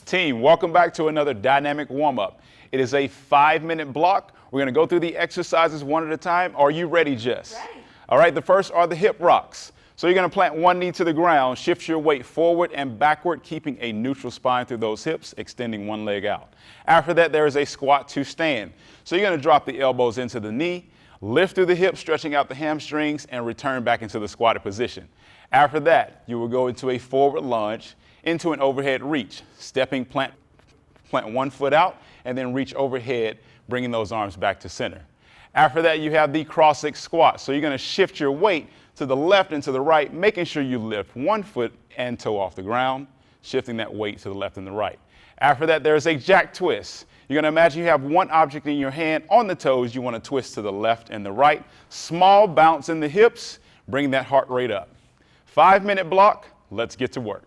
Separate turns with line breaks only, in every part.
Team, welcome back to another dynamic warm-up. It is a 5-minute block. We're going to go through the exercises one at a time. Are you ready, Jess?
Ready.
All right, the first are the hip rocks. So you're going to plant one knee to the ground, shift your weight forward and backward, keeping a neutral spine through those hips, extending one leg out. After that, there is a squat to stand. So you're going to drop the elbows into the knee, lift through the hips, stretching out the hamstrings, and return back into the squatted position. After that, you will go into a forward lunge, into an overhead reach, stepping, plant one foot out, and then reach overhead, bringing those arms back to center. After that, you have the cross-leg squat. So you're going to shift your weight to the left and to the right, making sure you lift one foot and toe off the ground, shifting that weight to the left and the right. After that, there's a jack twist. You're going to imagine you have one object in your hand on the toes. You want to twist to the left and the right. Small bounce in the hips, bring that heart rate up. 5-minute block. Let's get to work.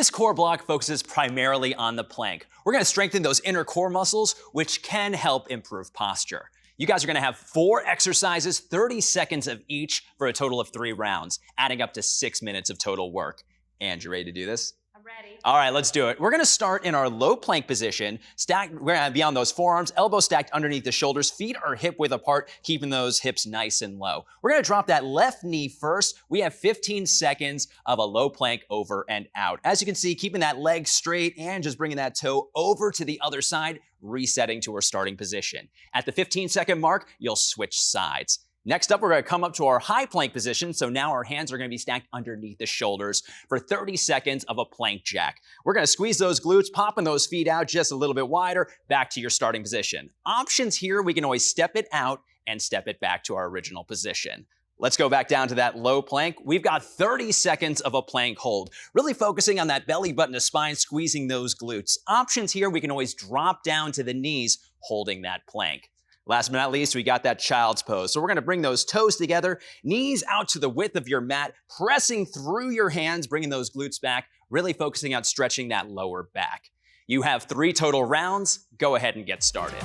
This core block focuses primarily on the plank. We're gonna strengthen those inner core muscles, which can help improve posture. You guys are gonna have 4 exercises, 30 seconds of each for a total of 3 rounds, adding up to 6 minutes of total work. And you ready to do this?
I'm ready.
All right, let's do it. We're gonna start in our low plank position. We're gonna be on those forearms, elbows stacked underneath the shoulders, feet are hip width apart, keeping those hips nice and low. We're gonna drop that left knee first. We have 15 seconds of a low plank over and out. As you can see, keeping that leg straight and just bringing that toe over to the other side, resetting to our starting position. At the 15-second mark, you'll switch sides. Next up, we're gonna come up to our high plank position. So now our hands are gonna be stacked underneath the shoulders for 30 seconds of a plank jack. We're gonna squeeze those glutes, popping those feet out just a little bit wider, back to your starting position. Options here, we can always step it out and step it back to our original position. Let's go back down to that low plank. We've got 30 seconds of a plank hold, really focusing on that belly button to spine, squeezing those glutes. Options here, we can always drop down to the knees, holding that plank. Last but not least, we got that child's pose. So we're gonna bring those toes together, knees out to the width of your mat, pressing through your hands, bringing those glutes back, really focusing on stretching that lower back. You have 3 total rounds. Go ahead and get started.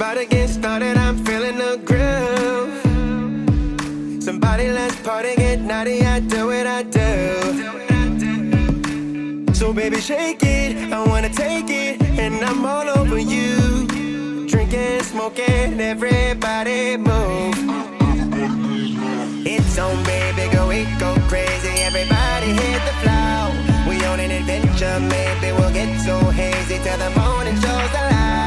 about to get started, I'm feeling the groove. Somebody let's party, get naughty, I do what I do. So baby shake it, I wanna take it, and I'm all over you. Drinking, smoking, everybody move. It's on, baby, go, we go crazy, everybody hit the floor. We on an adventure, maybe we'll get so hazy till the morning shows the light.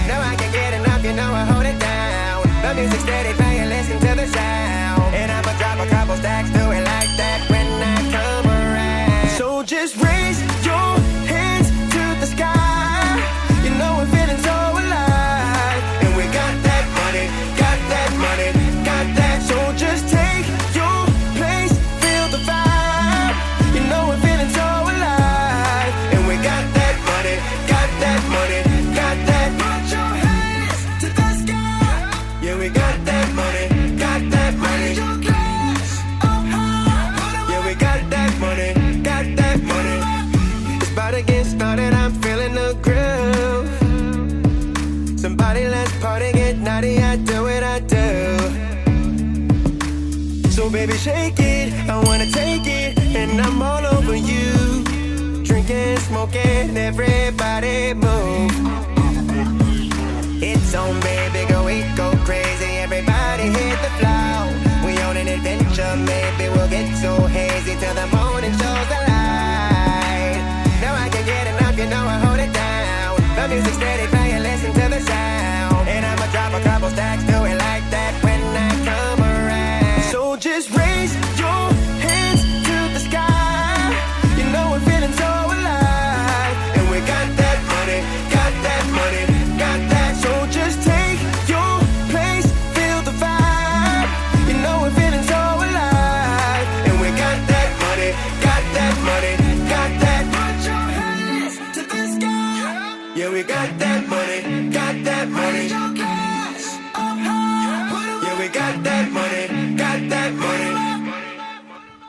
No, I can't get enough, you know I hold it down. The music steady playing, listen to the sound. And I'ma drop a couple stacks, do it like that when I come around. So just raise your hands to the sky. You know we're feeling so alive. And we got that money, got that money, got that. So just take your place, feel the vibe. You know we're feeling so alive. And we got that money, got that money, got that. Put your hands to the sky. Yeah, we got that money, got that money. Yeah, we got that money, got that money. It's about to get started, I'm feeling the groove. Somebody let's party, get naughty, I do what I do. So baby shake it, I wanna take it, and I'm all over you. Drinking, smoking, everybody move. It's on, baby, go, we go crazy, everybody hit the floor. We on an adventure, maybe we'll get so hazy till the morning shows the light. No, I can't get enough, you know I hold it down. The music steady playing, listen to the sound. And I'ma drop a couple stacks, do it like that when I come around. So just raise your hands to the sky. You know we're feeling so alive. And we got that money, got that money, got that. So just take your place, feel the vibe. You know we're feeling so alive. And we got that money, got that money, got that. Put your hands to the sky. Yeah, we got that money, got that money. Yeah, we got that money, got that money.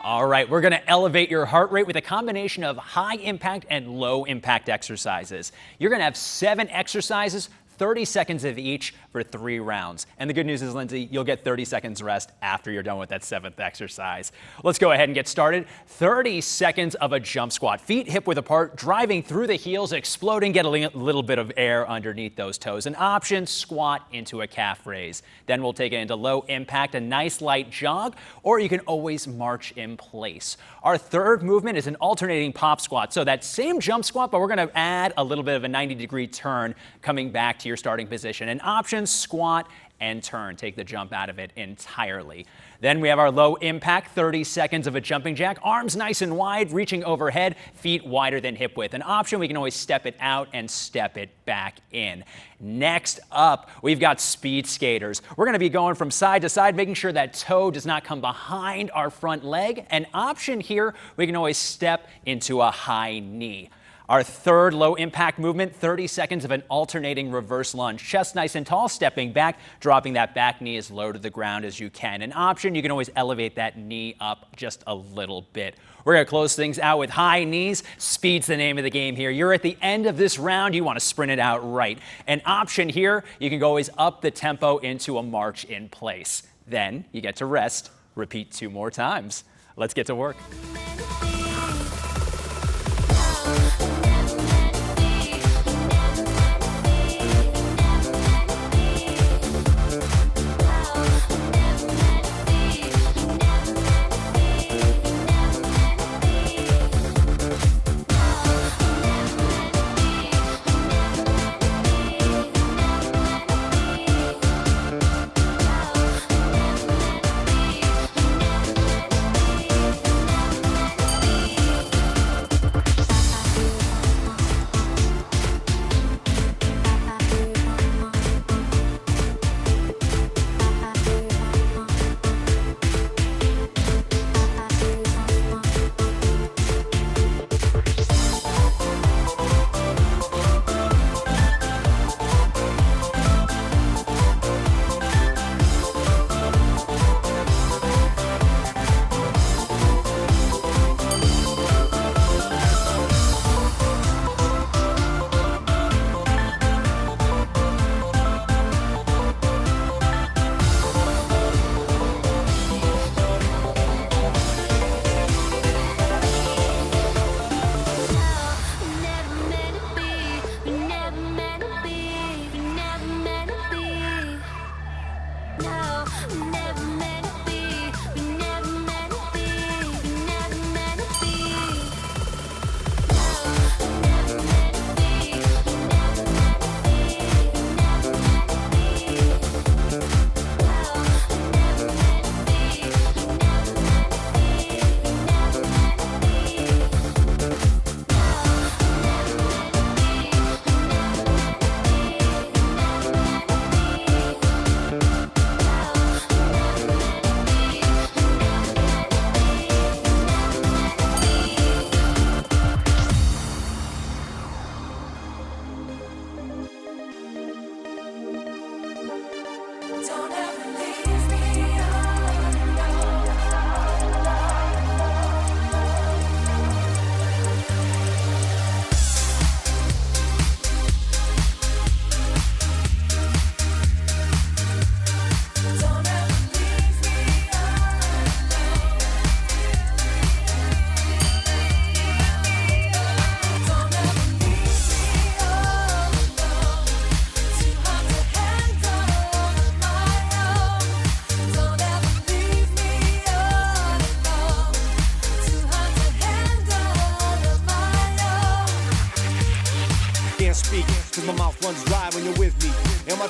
All right, we're gonna elevate your heart rate with a combination of high impact and low impact exercises. You're gonna have 7 exercises, 30 seconds of each for 3 rounds. And the good news is, Lindsay, you'll get 30 seconds rest after you're done with that 7th exercise. Let's go ahead and get started. 30 seconds of a jump squat. Feet hip width apart, driving through the heels, exploding, get a little bit of air underneath those toes. An option, squat into a calf raise. Then we'll take it into low impact, a nice light jog, or you can always march in place. Our third movement is an alternating pop squat. So that same jump squat, but we're gonna add a little bit of a 90-degree turn coming back to your starting position. An option, squat and turn. Take the jump out of it entirely. Then we have our low impact, 30 seconds of a jumping jack. Arms nice and wide, reaching overhead, feet wider than hip width. An option, we can always step it out and step it back in. Next up, we've got speed skaters. We're gonna be going from side to side, making sure that toe does not come behind our front leg. An option here, we can always step into a high knee. Our third low impact movement, 30 seconds of an alternating reverse lunge. Chest nice and tall, stepping back, dropping that back knee as low to the ground as you can. An option, you can always elevate that knee up just a little bit. We're gonna close things out with high knees. Speed's the name of the game here. You're at the end of this round, you wanna sprint it out right. An option here, you can always up the tempo into a march in place. Then you get to rest, repeat 2 more times. Let's get to work.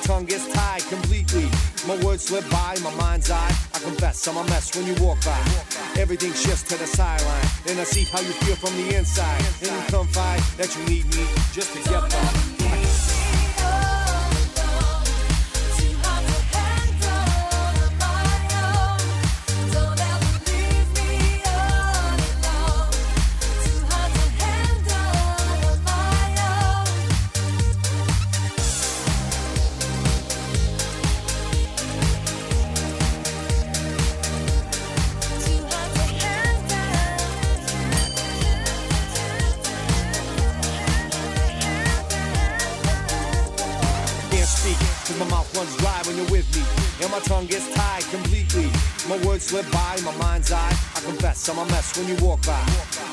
tongue gets tied completely. My words slip by, my mind's eye. I confess I'm a mess when you walk by. Everything shifts to the sideline. Then I see how you feel from the inside. And you confide that you need me just to get by. My mouth runs dry when you're with me, and my tongue gets tied completely. My words slip by, my mind's eye. I confess I'm a mess when you walk by.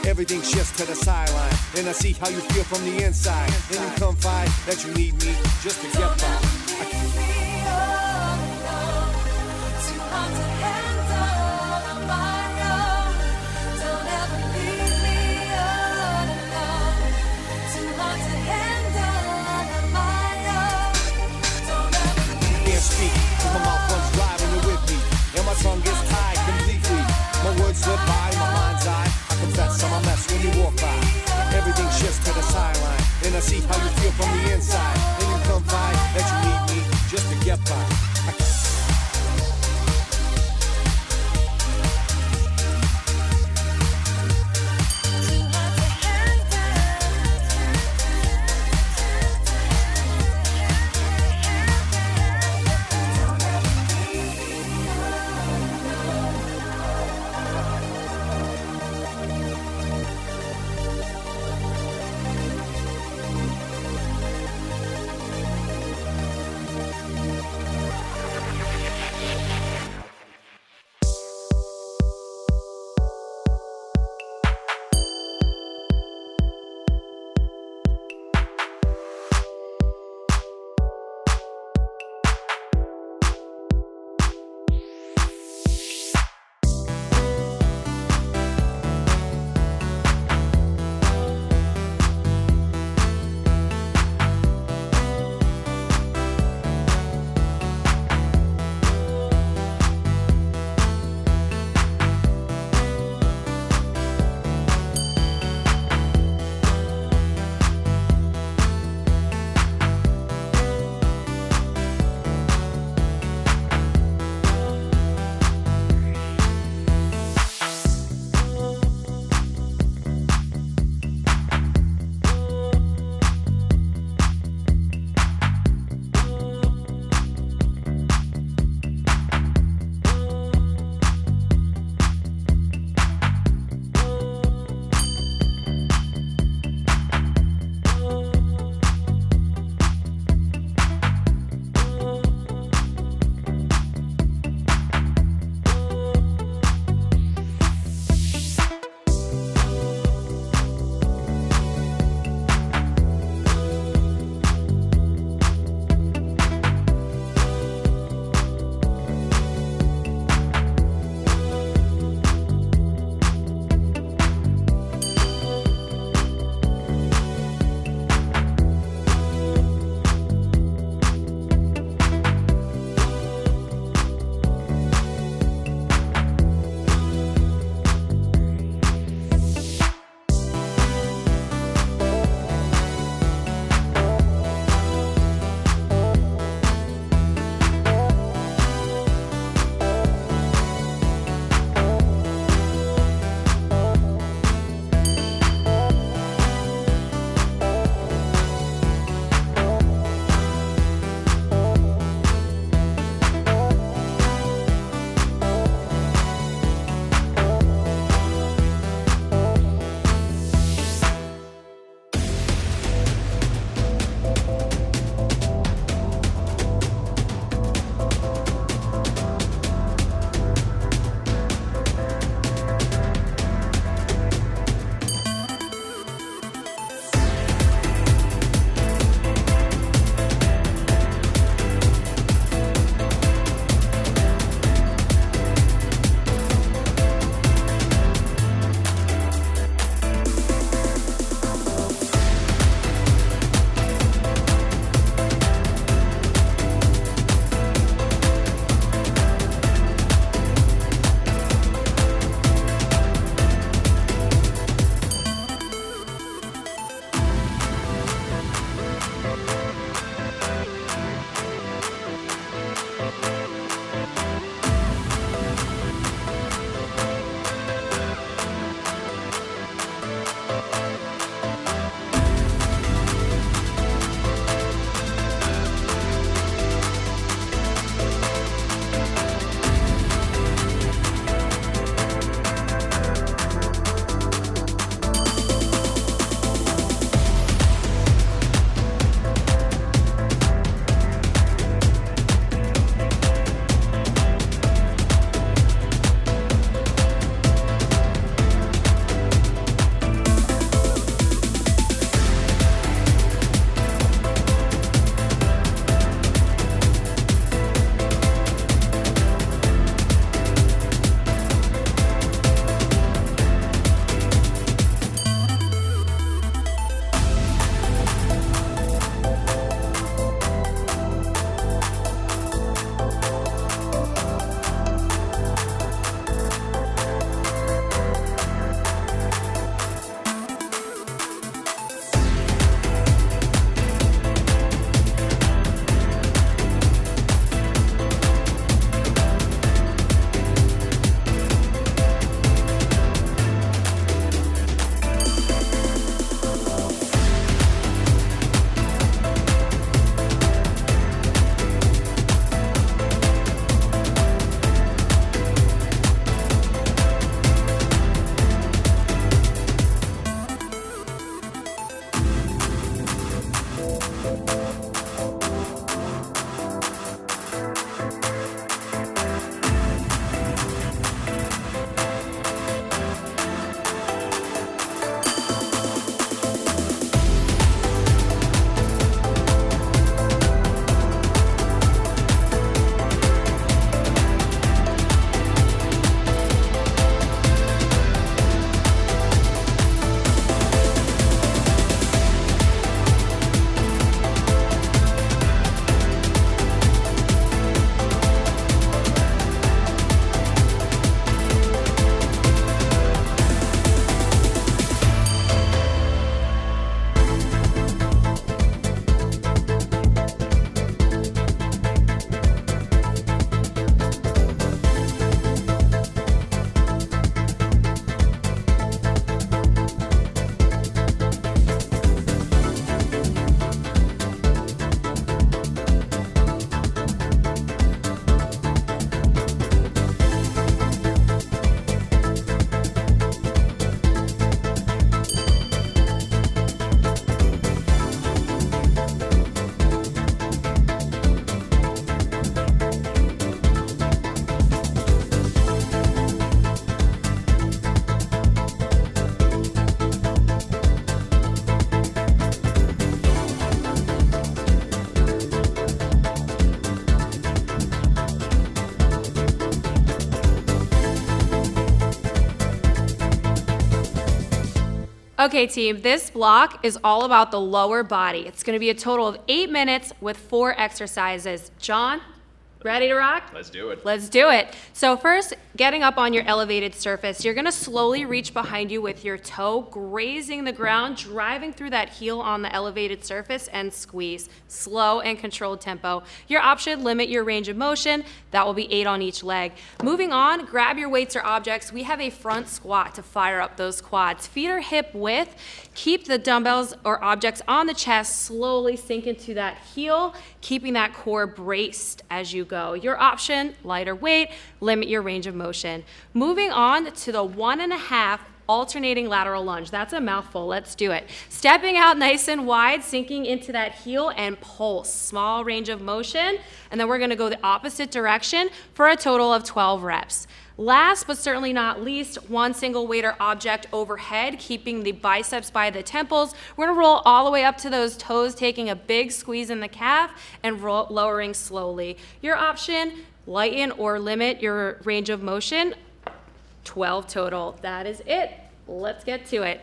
Everything shifts to the sideline, and I see how you feel from the inside. Then you confide that you need me just to get by. My mouth runs dry when you're with me, and my tongue gets tied completely. My words slip by, my mind's eye. I confess I'm a mess when you walk by. Everything shifts to the sideline, and I see how you feel from the inside. Then you confide that you need me just to get by.
Okay, team, this block is all about the lower body. It's going to be a total of 8 minutes with 4 exercises. John, ready to rock?
Let's do it.
Let's do it. So first, getting up on your elevated surface, you're gonna slowly reach behind you with your toe, grazing the ground, driving through that heel on the elevated surface and squeeze. Slow and controlled tempo. Your option, limit your range of motion. That will be 8 on each leg. Moving on, grab your weights or objects. We have a front squat to fire up those quads. Feet are hip width. Keep the dumbbells or objects on the chest, slowly sink into that heel, keeping that core braced as you go. Your option, lighter weight, limit your range of motion. Moving on to the 1.5 alternating lateral lunge. That's a mouthful, let's do it. Stepping out nice and wide, sinking into that heel and pulse. Small range of motion, and then we're gonna go the opposite direction for a total of 12 reps. Last but certainly not least, one single weight or object overhead, keeping the biceps by the temples. We're gonna roll all the way up to those toes, taking a big squeeze in the calf and lowering slowly. Your option, lighten or limit your range of motion, 12 total. That is it. Let's get to it.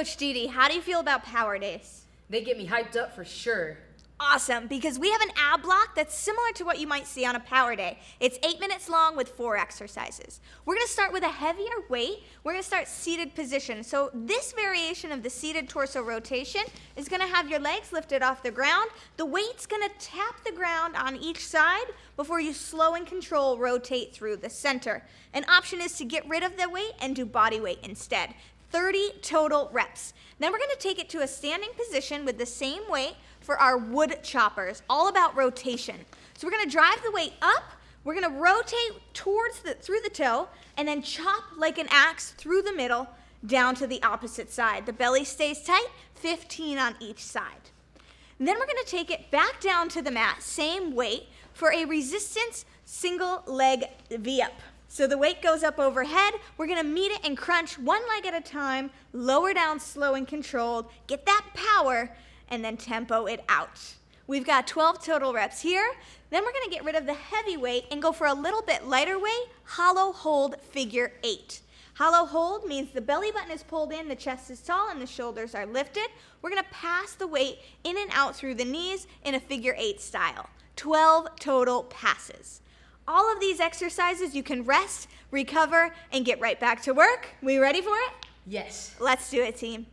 Coach Didi, how do you feel about power days?
They get me hyped up for sure.
Awesome, because we have an ab block that's similar to what you might see on a power day. It's 8 minutes long with 4 exercises. We're gonna start with a heavier weight. We're gonna start seated position. So this variation of the seated torso rotation is gonna have your legs lifted off the ground. The weight's gonna tap the ground on each side before you slow and control rotate through the center. An option is to get rid of the weight and do body weight instead. 30 total reps. Then we're gonna take it to a standing position with the same weight for our wood choppers, all about rotation. So we're gonna drive the weight up, we're gonna rotate through the toe, and then chop like an axe through the middle, down to the opposite side. The belly stays tight, 15 on each side. And then we're gonna take it back down to the mat, same weight, for a resistance single leg V-up. So the weight goes up overhead, we're gonna meet it and crunch one leg at a time, lower down slow and controlled, get that power, and then tempo it out. We've got 12 total reps here. Then we're gonna get rid of the heavy weight and go for a little bit lighter weight, hollow hold figure 8. Hollow hold means the belly button is pulled in, the chest is tall, and the shoulders are lifted. We're gonna pass the weight in and out through the knees in a figure 8 style. 12 total passes. All of these exercises you can rest, recover, and get right back to work. We ready for it?
Yes.
Let's do it, team.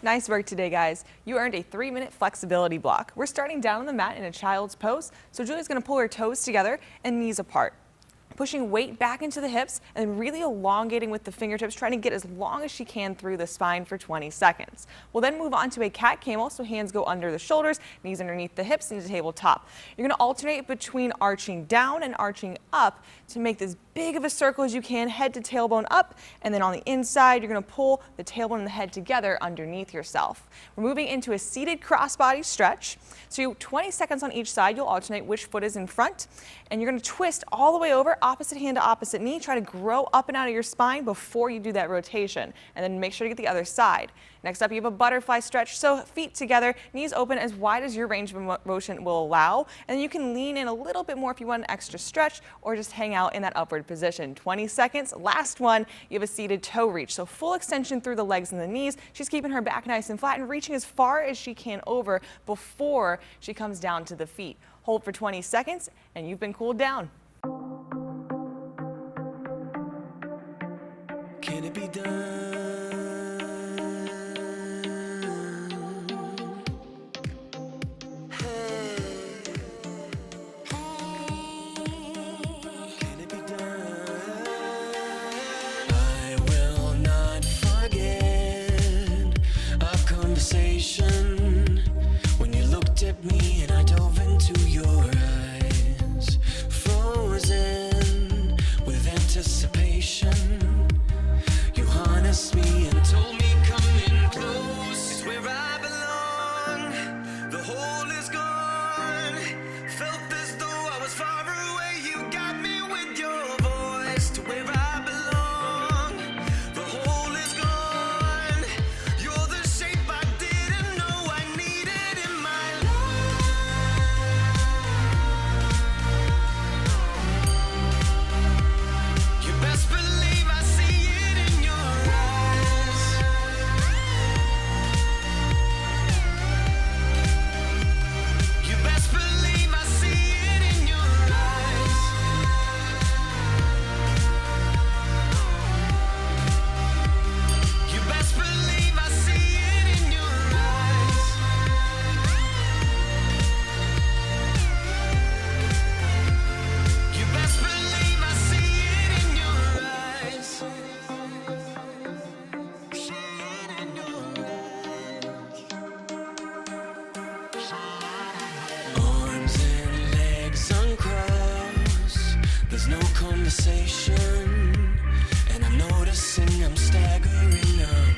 Nice work today, guys. You earned a 3-minute flexibility block. We're starting down on the mat in a child's pose. So Julia's going to pull her toes together and knees apart, pushing weight back into the hips and then really elongating with the fingertips, trying to get as long as she can through the spine for 20 seconds. We'll then move on to a cat camel, so hands go under the shoulders, knees underneath the hips into tabletop. You're going to alternate between arching down and arching up to make this big of a circle as you can, head to tailbone up, and then on the inside, you're going to pull the tailbone and the head together underneath yourself. We're moving into a seated crossbody stretch. So 20 seconds on each side, you'll alternate which foot is in front, and you're going to twist all the way over, opposite hand to opposite knee. Try to grow up and out of your spine before you do that rotation, and then make sure to get the other side. Next up, you have a butterfly stretch, so feet together, knees open as wide as your range of motion will allow, and then you can lean in a little bit more if you want an extra stretch, or just hang out in that upward position. 20 seconds. Last one, you have a seated toe reach, so full extension through the legs and the knees. She's keeping her back nice and flat and reaching as far as she can over before she comes down to the feet. Hold for 20 seconds, and you've been cooled down.
Can it be done? Can it be done? I will not forget our conversation when you looked at me and I dove into your eyes, frozen with anticipation. Me and told me come in close. It's where I belong. The hole is gone. Felt as though I was far away. You got me with your voice to where I belong. The hole is gone. You're the shape I didn't know I needed in my life. You best believe I see it in your there's no conversation, and I'm noticing I'm staggering up.